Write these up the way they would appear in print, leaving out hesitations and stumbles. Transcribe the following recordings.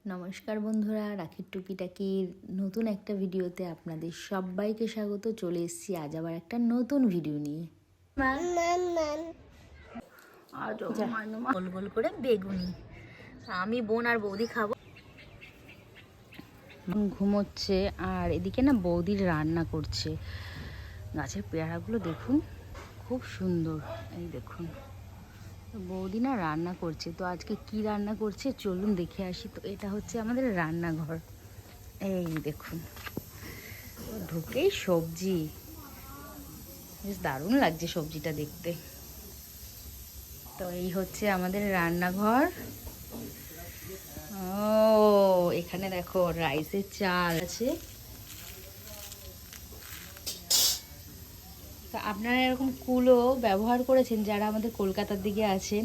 নমস্কার বন্ধুরা, রাখির টুকিটাকির নতুন একটা ভিডিওতে আপনাদের সবাইকে স্বাগত। চলে এসেছি আজ আবার একটা নতুন ভিডিও নিয়ে। গোল গোল করে বেগুনি আমি বোন আর বৌদি খাবো। ঘুমোচ্ছে আর এদিকে না বৌদির রান্না করছে। গাছের পেয়ারাগুলো দেখুন, খুব সুন্দর। এই দেখুন বৌদি না রান্না করছে। তো আজকে কি রান্না করছে চলুন দেখে আসি। তো এটা হচ্ছে আমাদের রান্নাঘর। এই দেখুন ঢুকেই সবজি, বেশ দারুণ লাগছে সবজিটা দেখতে। তো এই হচ্ছে আমাদের রান্নাঘর। ও এখানে দেখো রাইসের চাল আছে। তো আপনারা এরকম কুলো ব্যবহার করেছেন যারা আমাদের কলকাতার দিকে আছেন?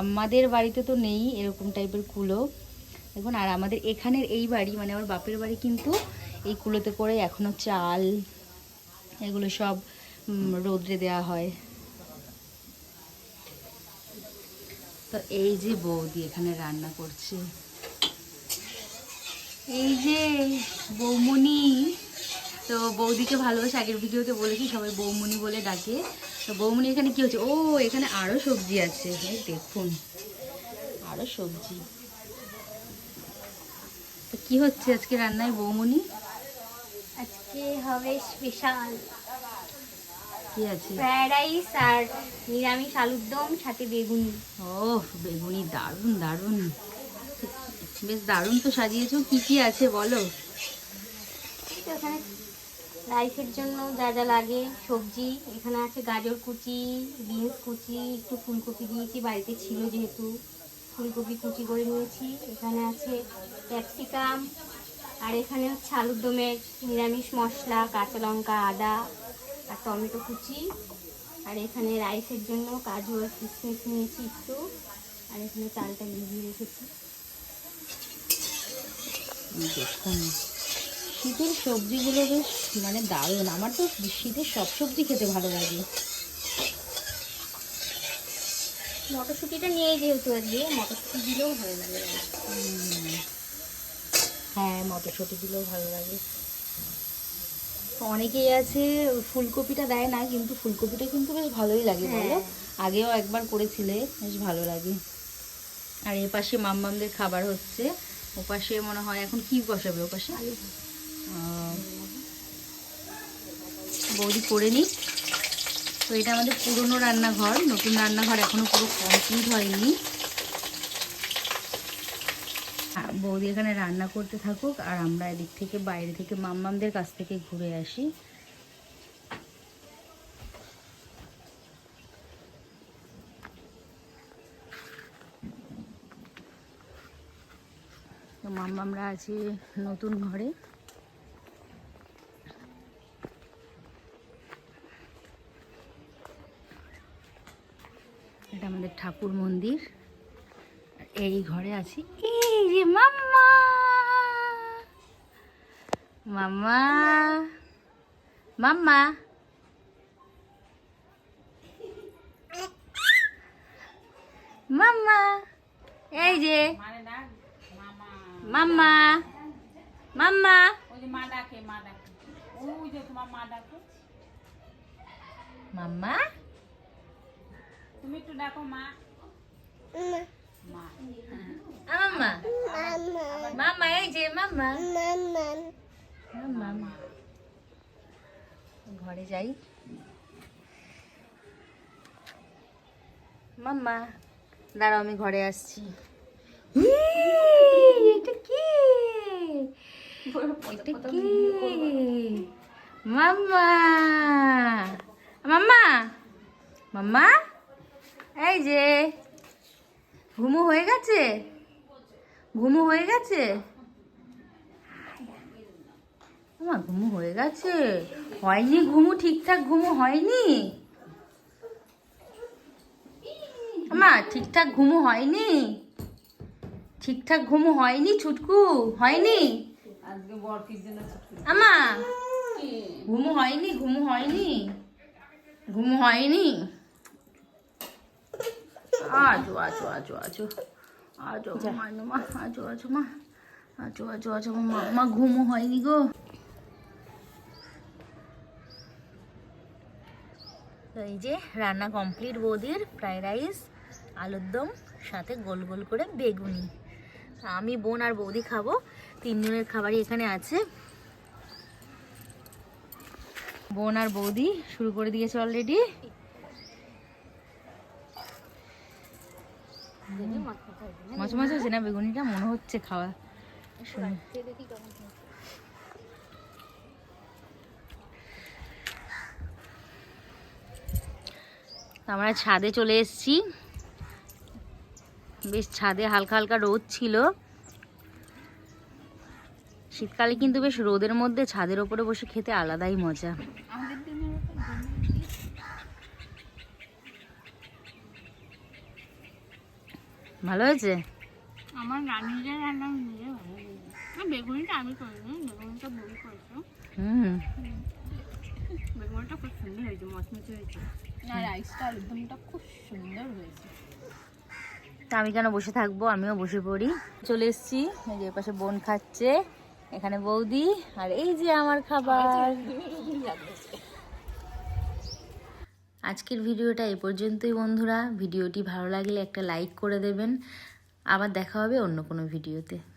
আমাদের বাড়িতে তো নেই এরকম টাইপের কুলো দেখুন। আর আমাদের এখানের এই বাড়ি মানে আমার বাপের বাড়ি কিন্তু এই কুলোতে করে এখনো চাল এগুলো সব রোদ্রে দেওয়া হয়। তো এই যে বৌদি এখানে রান্না করছে, এই যে বৌমনি। তো বৌদিকে ভালোবাসে, আগের ভিডিওতে বলেছি সবাই বৌমনি বলে ডাকে। তো বৌমনি এখানে কি হচ্ছে? ও এখানে আরো সবজি আছে, এই দেখুন আরো সবজি। তো কি হচ্ছে আজকে রান্নায় বৌমনি? আজকে হবে স্পেশাল কি আছে? ফ্রাইড রাইস আর নিরামিষ আলুর দম, সাথে বেগুনি। ও বেগুনি, দারুণ দারুণ, বেশ দারুণ তো সাজিয়েছো। কি কি আছে বলো? এখানে রাইসের জন্য যা যা লাগে সবজি, এখানে আছে গাজর কুচি, বিনস কুচি, একটু ফুলকপি দিয়েছি, বাড়িতে ছিল যেহেতু ফুলকপি কুচি করে নিয়েছি। এখানে আছে ক্যাপসিকাম, আর এখানে হচ্ছে আলুর দমের নিরামিষ মশলা, কাঁচা লঙ্কা, আদা আর টমেটো কুচি। আর এখানে রাইসের জন্য কাজু আর কিশমিশ নিয়েছি একটু, আর এখানে চালটা ভিজিয়ে রেখেছি। দেখুন শীতের সবজিগুলো বেশ মানে দারুণ। আমার তো শীতের সব সবজি খেতে ভালো লাগে। মটরশুঁটিটা নিয়ে যেহেতু আজকে মটরশুঁটি দিলেও ভালো লাগে। হ্যাঁ মটরশুঁটি দিলেও ভালো লাগে। অনেকেই আছে ফুলকপিটা দেয় না, কিন্তু ফুলকপিটা কিন্তু বেশ ভালোই লাগে বলো। আগেও একবার করেছিলে, বেশ ভালো লাগে। আর এ পাশে মাম্মামদের খাবার হচ্ছে, ও পাশে মনে হয় এখন কি বসাবে ও পাশে? বৌদি করে নি। তো এটা আমাদের পুরনো রান্নাঘর, নতুন রান্নাঘর এখনো পুরো কমপ্লিট হয়নি। বৌদি এখানে রান্না করতে থাকুক আর আমরা এদিক থেকে বাইরে থেকে মাম্মামদের কাছ থেকে ঘুরে আসি। তো মাম্মামরা আছে নতুন ঘরে। এটা আমাদের ঠাকুর মন্দির। এই ঘরে আছি। এই যে মাম্মা, মাম্মা, মাম্মা, মাম্মা, এই যে মাম্মা, মাম্মা, মাম্মা, তুমি একটু ডাকো মা। মাম্মা, মাম্মা, এই যে মাম্মা, মাম্মা। ঘরে যাই। মাম্মা দাঁড়াও আমি ঘরে আসছি। এটা কি? এটা কি? মাম্মা, মাম্মা, মাম্মা, এই যে ঘুমু হয়ে গেছে, ঘুমু হয়ে গেছে, আমার ঘুমু হয়ে গেছে। হয়নি ঘুমু, ঠিকঠাক ঘুমু হয়নি আমার, ঠিকঠাক ঘুমু হয়নি, ঠিকঠাক ঘুমু হয়নি, ছুটকু হয়নি আজকে বরফির জন্য আমা, ঘুমু হয়নি, ঘুমু হয়নি, ঘুমু হয়নি। আজো আজো আজো আজো আজো মা আজো মা আজো মা ঘুমও হয়নি গো। তো এই যে রান্না কমপ্লিট বৌদির, ফ্রাইড রাইস, আলুর দম, সাথে গোল গোল করে বেগুনি। আমি বোন আর বৌদি খাবো, 3 জনের খাবারই এখানে আছে। বোন আর বৌদি শুরু করে দিয়েছে অলরেডি। মাছ মাছ হচ্ছে না বেগুনিটা, মনে হচ্ছে খাওয়া। আমরা ছাদে চলে এসেছি, বেশ ছাদে হালকা হালকা রোদ ছিল। শীতকালে কিন্তু বেশ রোদের মধ্যে ছাদের ওপরে বসে খেতে আলাদাই মজা। ভালো হয়েছে? আমার রান্নাটা রান্না নিজে ভালো লেগেছে। বেগুনিটা আমি করিনি, বেগুনিটা বড়ি করেছো। বেগুনিটা খুব সুন্দর হয়েছে, মচমচে হয়েছে। আর রাইসটা আলুর দমটা খুব সুন্দর হয়েছে। তা আমি কেন বসে থাকবো, আমিও বসে পড়ি। চলে এসেছি, এই যে পাশে বোন খাচ্ছে, এখানে বৌদি, আর এই যে আমার খাবার। আজকের ভিডিওটা এ পর্যন্তই বন্ধুরা। ভিডিওটি ভালো লাগলে একটা লাইক করে দেবেন। আবার দেখা হবে অন্য কোনো ভিডিওতে।